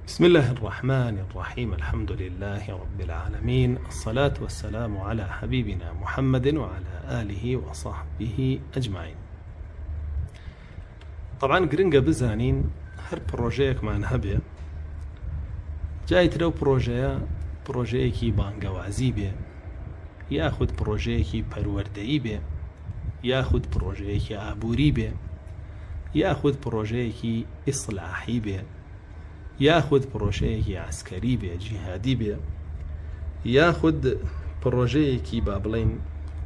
بسم الله الرحمن الرحيم. الحمد لله رب العالمين، الصلاة والسلام على حبيبنا محمد وعلى آله وصحبه أجمعين. طبعا قرنقة بزانين هر بروجيك مع نهبه جايت لو بروجيكي بانقا وعزيبه، ياخد بروجيكي پروردهی به، ياخد بروجيكي عبوري به، ياخد بروجيكي إصلاحي به، ياخد بروجيكي عسكري به جهادي به، ياخد بروجيكي بابلين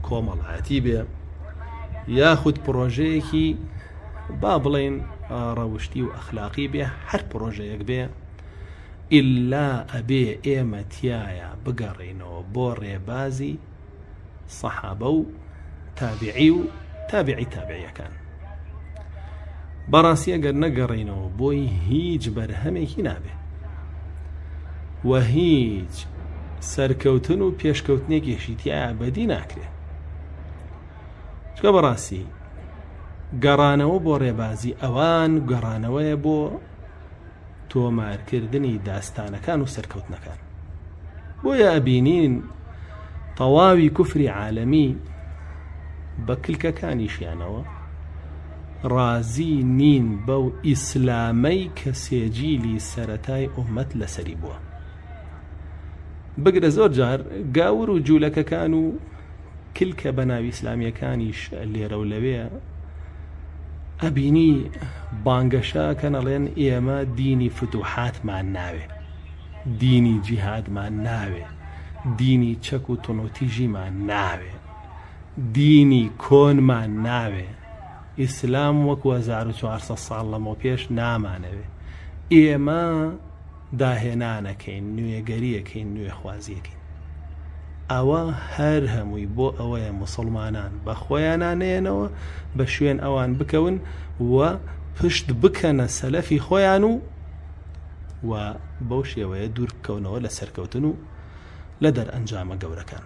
كومالعاتي به، ياخد بروجيكي بابلين روشتي وأخلاقي به. هر بروجيك به إلا أبي إيمتيايا بقرينو بوري بازي صحابو تابعي تابعي كان براسي اگر نقرينو بوي هيج برهمي نابه و هيج سركوتن و پیشکوتنێکی شیتیایە بەدی ناکرێ. چکە بەڕاستی گەڕانەوە بۆ ڕێبازی ئەوان گەڕانەوەیە بۆ تۆمارکردنی داستانەکان و سەرکەوتنەکان. بۆیە ئەبینین تەواوی کوفری عالەمی بە کلکەکانیشیانەوە رازی نین بەو ئیسلامەی کە سێجیلی سەرەتای ئومەت لەسەری بووە. بگرە زۆر جار گاور و جوولەکەکان و کلکە بە ناوی ئیسلامیەکانیش لێرە و لەوێ ئەبینی بانگەشا کە نەڵێن ئێمە دینی فتوحاتمان ناوێ، دینی جیهادمان ناوێ، دینی چەک و تونۆتیژیمان ناوێ، دینی کۆنمان ناوێ، ئیسلام وەکو 1400 ساڵ لەمەوە پێش نامانەوێ، ئێمە داهێنانەکەین، نوێگەریەکەین، نوێخوازیەکەین. ئەوە هەر هەمووی بۆ ئەوەیە موسڵمانان بە خۆیانانێنەوە بە شوێن ئەوان بکەون و پشت بکەنە سەلەفی خۆیان و بەو شێوەیە دوور بکەونەوە لە سەرکەوتن و لە دەرئەنجامە گەورەکان.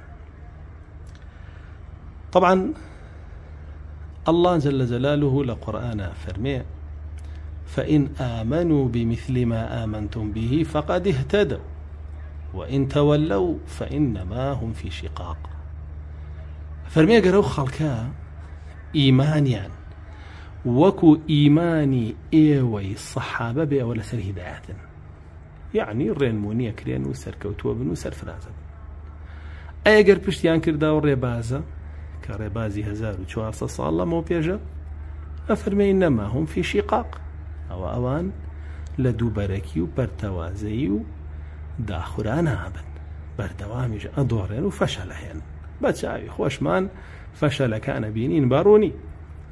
طبعا الله جل جلاله لقرآن فرمي فإن آمنوا بمثل ما آمنتم به فقد اهتدوا وإن تولوا فإنما هم في شقاق. فرمي قرأوا خلقا إيمانيان وكو إيماني إيوي الصحابة بأول سر هدايات، يعني الرنمونية كرين وسر كوتوبن وسر فرازة. أي قر بشتيان كرداو الربازة كربازي 1400 ساڵ لەمەوە پێشە ئەفەرمێ إنما هم في شقاق، ئەوە ئەوان لە دووبەرەکی و بەرتەوازەیی و داخوران هابن، بەردەوامیش ئەدۆڕێن و فەشەلەهێن. بە چاوی خۆشمان فەشەلەکانە بینین بەڕوونی،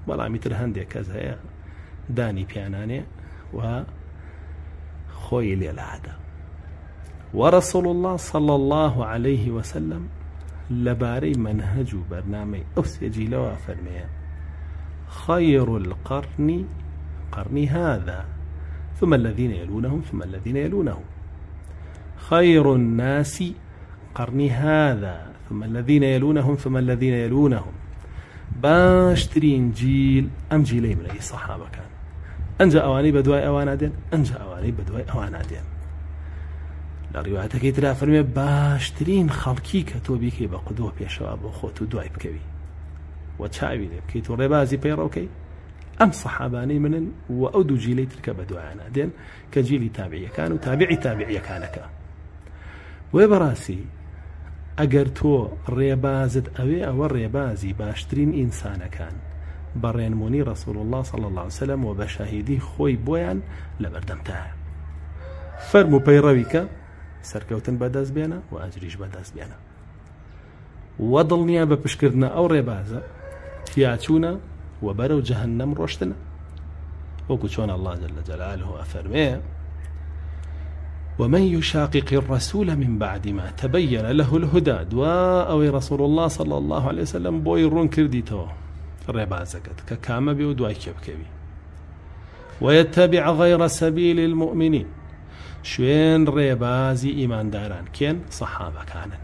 بەڵامی تر هەندێک کەس هەیە دانی پیانانێ و خۆی لێلادا. ورسول الله صلى الله عليه وسلم لباري منهج برنامج أو سجيلوا فرميا خير القرن قرني هذا ثم الذين يلونهم ثم الذين يلونهم، خير الناس قرني هذا ثم الذين يلونهم ثم الذين يلونهم. باشترين جيل أم جيلي من أي صحابة كان أنجا أواني بدواي أوانادين، أنجا أواني بدواي أوانادين. لروايتك ترى فرمي باشترين خلقي کە تۆ بیکەی بە قودوە پێشەوە بۆ خۆت و دوای بکەوی و چاوی لێ بکەیت و ڕێبازی پەیڕەوکەی. ئەم سەحابانەی منن و ئەو دوو جیلەی ترکە بە دوایانە دێن کە جیلی تابعیەکان و تابعیەکانەکە. وێ بەڕاستی ئەگەر تۆ ڕێبازت ئەوە ڕێبازی باشترین ئینسانەکان بە ڕێنمونی ڕەسوڵ الله صلی الله عليه وسلم و بە شاهیدی خۆی بۆیان لەبەردەمتایە. فەرمو پەیڕەویکە سەرکەوتن بەدەست بێنە و ئەجریش بەدەست بێنە و دڵنیا بە پشکردنە ئەو ڕێبازە تیاچوونە و بەرەو جەهەنەم ڕۆشتنە، وەکو چۆن الله جل جلاله ئەفەرمێ ومن يشاقق الرسول من بعد ما تبين له الهدى. دوا ئەوەی رسول الله صلى الله عليه وسلم بۆی ڕوون کردیتەوە ڕێبازەکەت کە کامە بێ و دوای کێ بکەوی. ويتبع غير سبيل المؤمنين، شوين ڕێبازی ئیمانداران کێن؟ سەحابەکانن.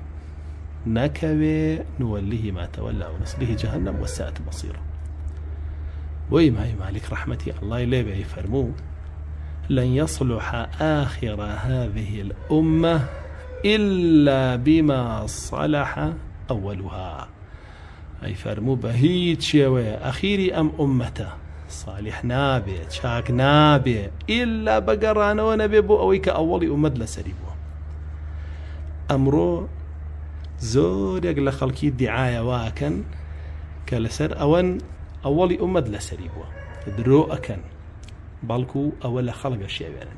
نەکەوێ نوەلیه ما تەوەلا ونصلیه جەهەنەم وەساءت مەصیرە. وإمام مالك رحمتي الله لێبێ فەرموو لن يصلح آخر هذه الأمة إلا بما صلح أولها. أي فرمو بهيت شوية أخيري أم أمته صالح نابي شاك نابي إلا بقرانا ونبي بو أويك أولي أمد لسريبو. أمرو زور يقل خلقي دعاية واكن كالسر أون أولي أمد لسريبو درو أكن بالكو أول خلق الشيء يعني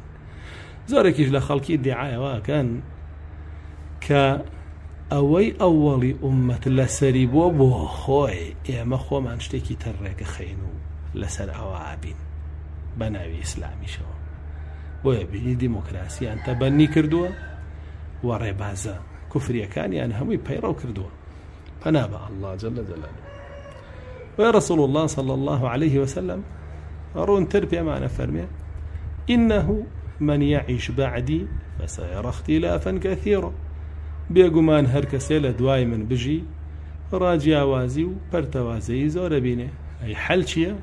زورك يجل خلقي دعاية واكن كأوي أولي أمة لسريبو بو خوي إما خو ما نشتكي ترك خينو لسر أوابين بناوي إسلامي شو بويا بني ديمقراسية أنت بني كردوه وربازة كفرية كان يعني همي بيرو كردوه فنابع الله جل جلاله. ويا رسول الله صلى الله عليه وسلم أرون تربية معنا فرمي إنه من يعيش بعدي فسيرى اختلافا كثيرا. بيقومان هركسيلة دواي من بجي راجع وازي وبرتوازي زور بينه أي حلشية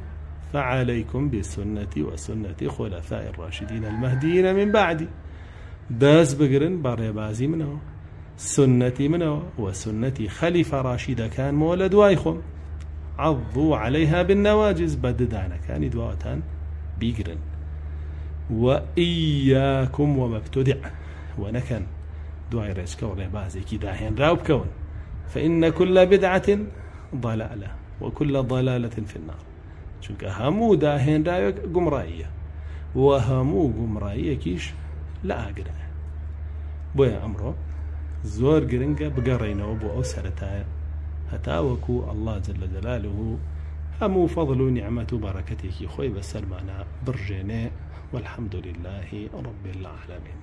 فعليكم بسنتي وسنة خلفاء الراشدين المهديين من بعدي داز بقرن بريبازي منه سنتي منه وسنتي خليفة راشدة كان مولد وايخم عضوا عليها بالنواجز بددانا كان دواوتان بيقرن وإياكم وما ابتدع ونكن دواي ريسكا وريبازي كي داهين راوب كون فإن كل بدعة ضلالة وكل ضلالة في النار. شوك همو داهين راوك قمرائية وهمو قمرائية كيش لا أقرأ بويا أمره زور قرنقة بقرينا وبو أو سرتايا هتاوكو الله جل جلاله همو فضل نعمة بركتك خوي بسلمنا برجيني والحمد لله رب العالمين.